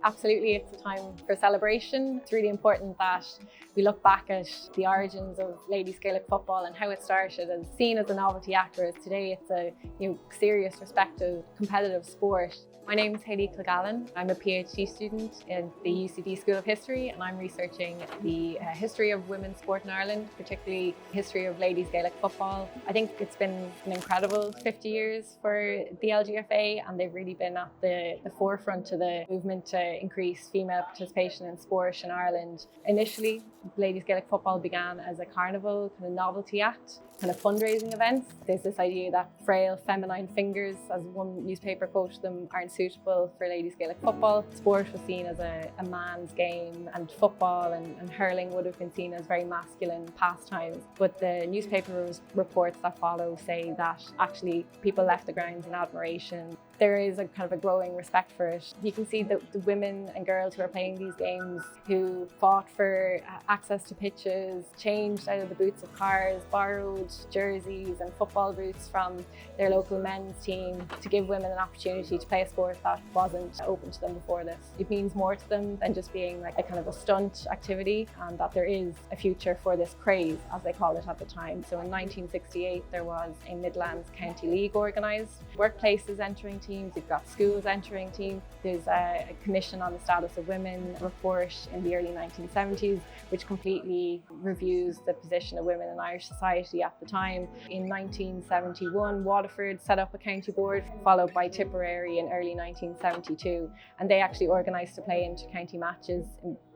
Absolutely, it's a time for celebration. It's really important that we look back at the origins of Ladies Gaelic football and how it started as seen as a novelty act, whereas today it's a serious, respected, competitive sport. My name is Hayley Kilgallon. I'm a PhD student in the UCD School of History, and I'm researching the history of women's sport in Ireland, particularly the history of Ladies Gaelic football. I think it's been an incredible 50 years for the LGFA, and they've really been at the forefront of the movement to increase female participation in sport in Ireland. Initially, Ladies Gaelic football began as a carnival kind of novelty act, kind of fundraising events. There's this idea that frail feminine fingers, as one newspaper quoted them, aren't suitable for Ladies Gaelic football. Sport was seen as a man's game, and football and hurling would have been seen as very masculine pastimes. But the newspaper reports that follow say that actually people left the grounds in admiration. There is a kind of a growing respect for it. You can see the women and girls who are playing these games, who fought for access to pitches, changed out of the boots of cars, borrowed jerseys and football boots from their local men's team to give women an opportunity to play a sport that wasn't open to them before this. It means more to them than just being like a kind of a stunt activity, and that there is a future for this craze, as they called it at the time. So in 1968, there was a Midlands County League organised, workplaces entering teams, you've got schools entering teams. There's a Commission on the Status of Women report in the early 1970s, which completely reviews the position of women in Irish society at the time. In 1971, Waterford set up a county board, followed by Tipperary in early 1972, and they actually organised to play inter-county matches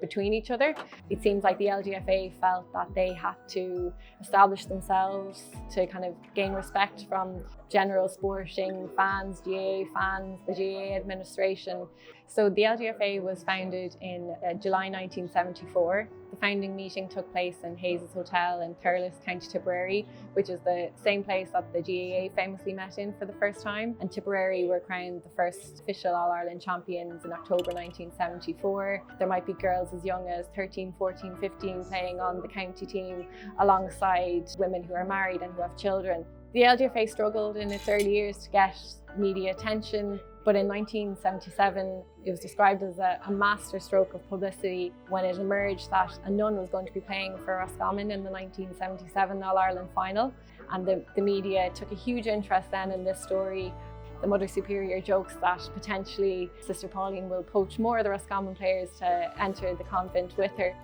between each other. It seems like the LGFA felt that they had to establish themselves to kind of gain respect from general sporting fans, GAA fans, the GAA administration. So the LGFA was founded in July 1974. The founding meeting took place in Hayes' Hotel in Thurles, County Tipperary, which is the same place that the GAA famously met in for the first time. And Tipperary were crowned the first official All-Ireland champions in October 1974. There might be girls as young as 13, 14, 15 playing on the county team alongside women who are married and who have children. The LGFA struggled in its early years to get media attention, but in 1977 it was described as a masterstroke of publicity when it emerged that a nun was going to be playing for Roscommon in the 1977 All-Ireland final, and the media took a huge interest then in this story. The Mother Superior jokes that potentially Sister Pauline will poach more of the Roscommon players to enter the convent with her.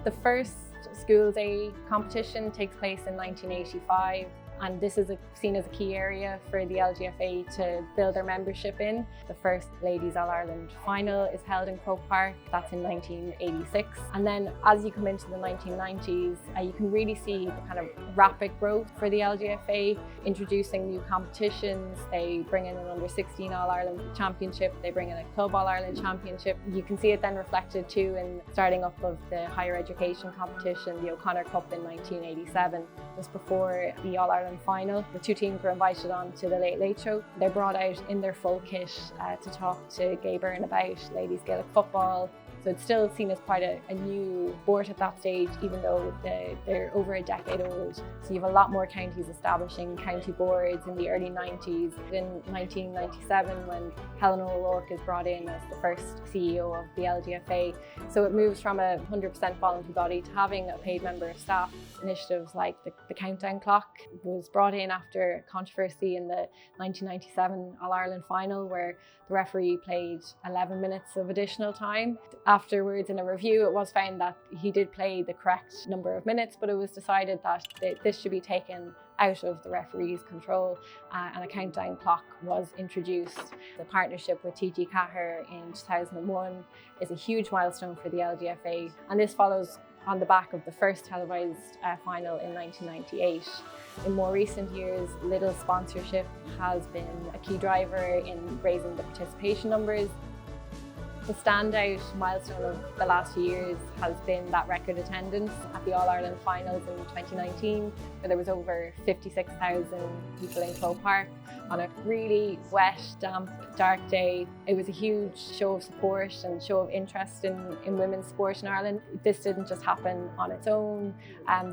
The first School Day competition takes place in 1985. And this is seen as a key area for the LGFA to build their membership in. The first Ladies All-Ireland final is held in Croke Park. That's in 1986. And then as you come into the 1990s, you can really see the kind of rapid growth for the LGFA, introducing new competitions. They bring in an under-16 All-Ireland championship. They bring in a Club All-Ireland championship. You can see it then reflected too in starting up of the higher education competition, the O'Connor Cup in 1987. Just before the All-Ireland final, the two teams were invited on to the Late Late Show. They're brought out in their full kit to talk to Gay Byrne about Ladies Gaelic football. So it's still seen as quite a new sport at that stage, even though they're over a decade old. So you have a lot more counties establishing county boards in the early 90s. In 1997, when Helen O'Rourke is brought in as the first CEO of the LGFA. So it moves from a 100% voluntary body to having a paid member of staff. Initiatives like the countdown clock was brought in after controversy in the 1997 All-Ireland final, where the referee played 11 minutes of additional time. Afterwards, in a review, it was found that he did play the correct number of minutes, but it was decided that this should be taken out of the referee's control, and a countdown clock was introduced. The partnership with TG Cahir in 2001 is a huge milestone for the LGFA, and this follows on the back of the first televised final in 1998. In more recent years, Lidl sponsorship has been a key driver in raising the participation numbers. The standout milestone of the last few years has been that record attendance at the All-Ireland finals in 2019, where there was over 56,000 people in Croke Park on a really wet, damp, dark day. It was a huge show of support and show of interest in women's sport in Ireland. This didn't just happen on its own.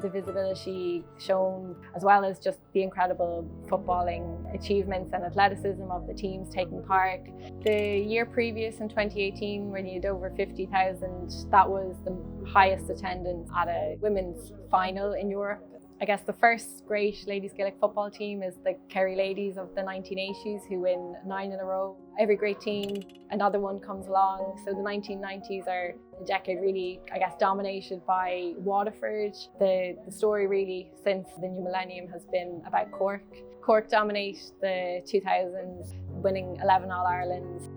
The visibility shown, as well as just the incredible footballing achievements and athleticism of the teams taking part. The year previous, in 2018, 2018, when you had over 50,000, that was the highest attendance at a women's final in Europe. I guess the first great Ladies Gaelic football team is the Kerry Ladies of the 1980s, who win 9 in a row. Every great team, another one comes along. So the 1990s are a decade really, I guess, dominated by Waterford. The story really since the new millennium has been about Cork. Cork dominate the 2000s, winning 11 All-Irelands.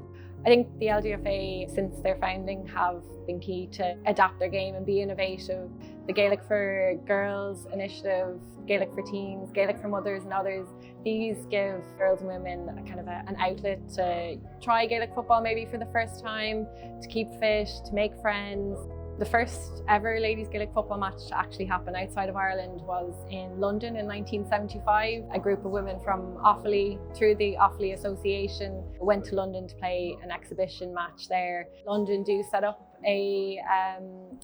I think the LGFA, since their founding, have been key to adapt their game and be innovative. The Gaelic for Girls initiative, Gaelic for Teens, Gaelic for Mothers and others, these give girls and women a kind of an outlet to try Gaelic football maybe for the first time, to keep fit, to make friends. The first ever Ladies Gaelic football match to actually happen outside of Ireland was in London in 1975. A group of women from Offaly, through the Offaly Association, went to London to play an exhibition match there. London do set up a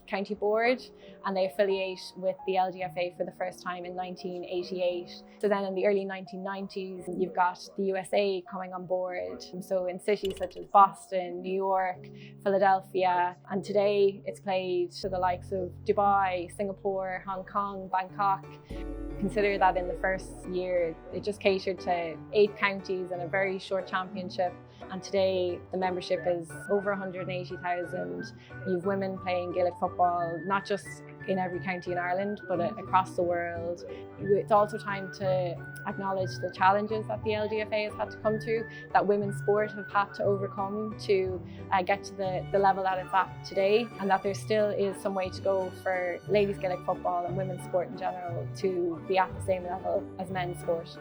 county board, and they affiliate with the LGFA for the first time in 1988. So then in the early 1990s, you've got the USA coming on board. So in cities such as Boston, New York, Philadelphia, and today it's played to the likes of Dubai, Singapore, Hong Kong, Bangkok. Consider that in the first year, it just catered to 8 counties and a very short championship. And today the membership is over 180,000. You've women playing Gaelic football, not just in every county in Ireland, but across the world. It's also time to acknowledge the challenges that the LGFA has had to come through, that women's sport have had to overcome to get to the level that it's at today, and that there still is some way to go for ladies Gaelic football and women's sport in general to be at the same level as men's sport.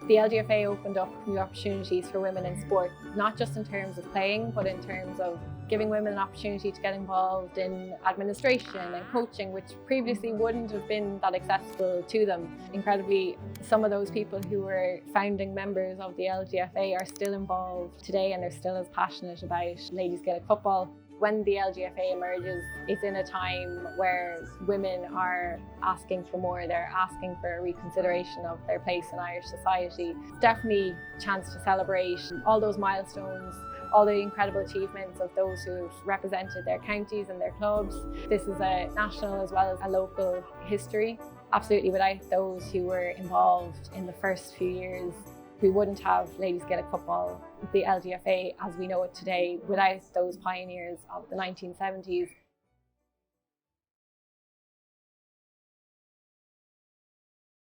The LGFA opened up new opportunities for women in sport, not just in terms of playing, but in terms of giving women an opportunity to get involved in administration and coaching, which previously wouldn't have been that accessible to them. Incredibly, some of those people who were founding members of the LGFA are still involved today, and they're still as passionate about ladies Gaelic football. When the LGFA emerges, it's in a time where women are asking for more, they're asking for a reconsideration of their place in Irish society. It's definitely a chance to celebrate all those milestones, all the incredible achievements of those who have represented their counties and their clubs. This is a national as well as a local history. Absolutely, without those who were involved in the first few years, we wouldn't have Ladies Gaelic football, the LGFA as we know it today, without those pioneers of the 1970s.